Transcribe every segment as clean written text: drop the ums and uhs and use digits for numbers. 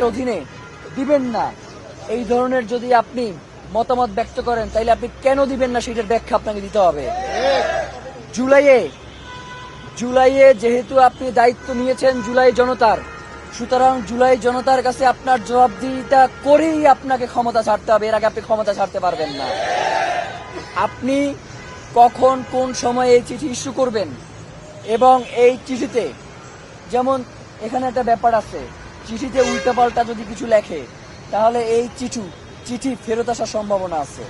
জাতিসংঘের অধীনে দিবেন না, এই ধরনের যদি আপনি মতামত ব্যক্ত করেন, তাইলে আপনি কেন দিবেন না সেটার ব্যাখ্যা আপনাকে দিতে হবে। জুলাইয়ে যেহেতু আপনি দায়িত্ব নিয়েছেন জুলাই জনতার, সুতরাং জুলাই জনতার কাছে আপনার জবাবদিহিতা করেই আপনাকে ক্ষমতা ছাড়তে হবে। এর আগে আপনি ক্ষমতা ছাড়তে পারবেন না। আপনি কখন কোন সময়ে এই চিঠি ইস্যু করবেন, এবং এই চিঠিতে যেমন এখানে একটা ব্যাপার আছে, চিঠিতে উল্টাপাল্টা যদি কিছু লেখে তাহলে এই চিঠি ফেরত আসার সম্ভাবনা আছে,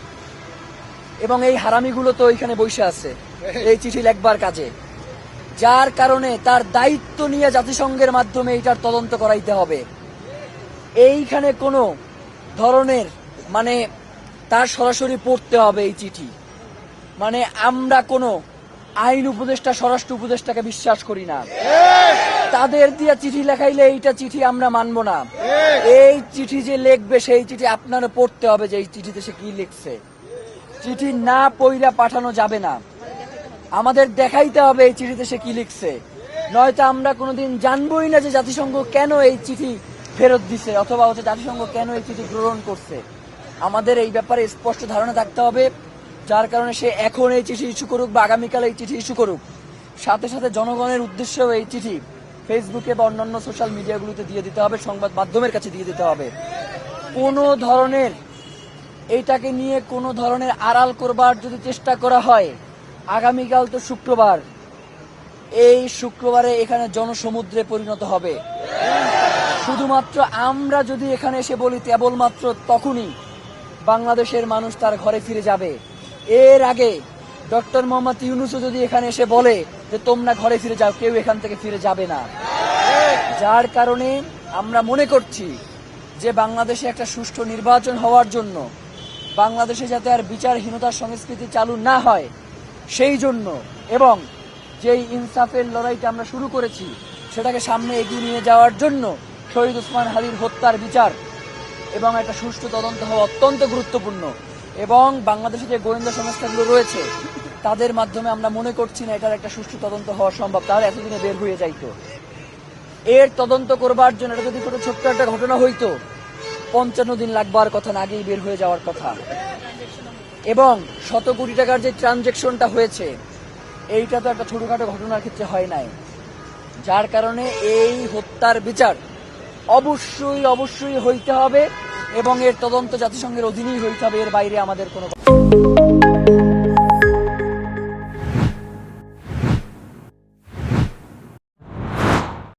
এবং এই হারামিগুলো তো এখানে বসে আছে এই চিঠি লেখবার কাজে, যার কারণে তার দায়িত্ব নিয়ে জাতিসংঘের মাধ্যমে এটার তদন্ত করাইতে হবে। এইখানে কোনো ধরনের মানে তার সরাসরি পড়তে হবে এই চিঠি। মানে আমরা কোনো আইন উপদেষ্টা, স্বরাষ্ট্র উপদেষ্টাকে বিশ্বাস করি না। তাদের দিয়ে চিঠি লেখাইলে এইটা চিঠি আমরা মানব না। এই চিঠি যে লিখবে সেই চিঠি আপনারা পড়তে হবে যে এই চিঠিতে সে কি লিখছে। চিঠি না পইরা পাঠানো যাবে না, আমাদের দেখাইতে হবে এই চিঠিতে সে কি লিখছে, নয়তো আমরা কোনোদিন জানবই না যে জাতিসংঘ কেন এই চিঠি ফেরত দিছে, অথবা হচ্ছে জাতিসংঘ কেন এই চিঠি গ্রহণ করছে। আমাদের এই ব্যাপারে স্পষ্ট ধারণা থাকতে হবে, যার কারণে সে এখন এই চিঠি ইস্যু করুক বা আগামীকাল এই চিঠি ইস্যু করুক, সাথে সাথে জনগণের উদ্দেশ্যেও এই চিঠি ফেসবুকে বা অন্যান্য সোশ্যাল মিডিয়াগুলোতে দিয়ে দিতে হবে, সংবাদ মাধ্যমের কাছে দিয়ে দিতে হবে। কোনো ধরনের এইটাকে নিয়ে কোনো ধরনের আড়াল করবার যদি চেষ্টা করা হয়, আগামীকাল তো শুক্রবার, এই শুক্রবারে এখানে জনসমুদ্রে পরিণত হবে। শুধুমাত্র আমরা যদি এখানে এসে বলি কেবলমাত্র তখনই বাংলাদেশের মানুষ তার ঘরে ফিরে যাবে। এর আগে ডক্টর মোহাম্মদ ইউনূসও যদি এখানে এসে বলে যে তোমরা ঘরে ফিরে যাও, কেউ এখান থেকে ফিরে যাবে না। যার কারণে আমরা মনে করছি যে বাংলাদেশে একটা সুষ্ঠু নির্বাচন হওয়ার জন্য, বাংলাদেশে যাতে আর বিচারহীনতার সংস্কৃতি চালু না হয় সেই জন্য, এবং যেই ইনসাফের লড়াইটা আমরা শুরু করেছি সেটাকে সামনে এগিয়ে নিয়ে যাওয়ার জন্য শহীদ ওসমান হাদির হত্যার বিচার এবং একটা সুষ্ঠু তদন্ত হওয়া অত্যন্ত গুরুত্বপূর্ণ। এবং বাংলাদেশে যে গোয়েন্দা সংস্থাগুলো রয়েছে তাদের মাধ্যমে আমরা মনে করছি না এটার একটা সুষ্ঠু তদন্ত হওয়া সম্ভব, তাহলে এতদিনে বের হয়ে যাইতো। এর তদন্ত করবার জন্য এটা যদি কোনো ছোট্ট একটা ঘটনা হইতো 55 দিন লাগবার কথা না, আগেই বের হয়ে যাওয়ার কথা। এবং 100 কোটি টাকার যে ট্রানজেকশনটা হয়েছে এইটা তো একটা ছোটখাটো ঘটনার ক্ষেত্রে হয় নাই, যার কারণে এই হত্যার বিচার অবশ্যই হইতে হবে, এবং এর তদন্ত জাতিসংঘের অধীনেই হইতে হবে, এর বাইরে আমাদের কোনো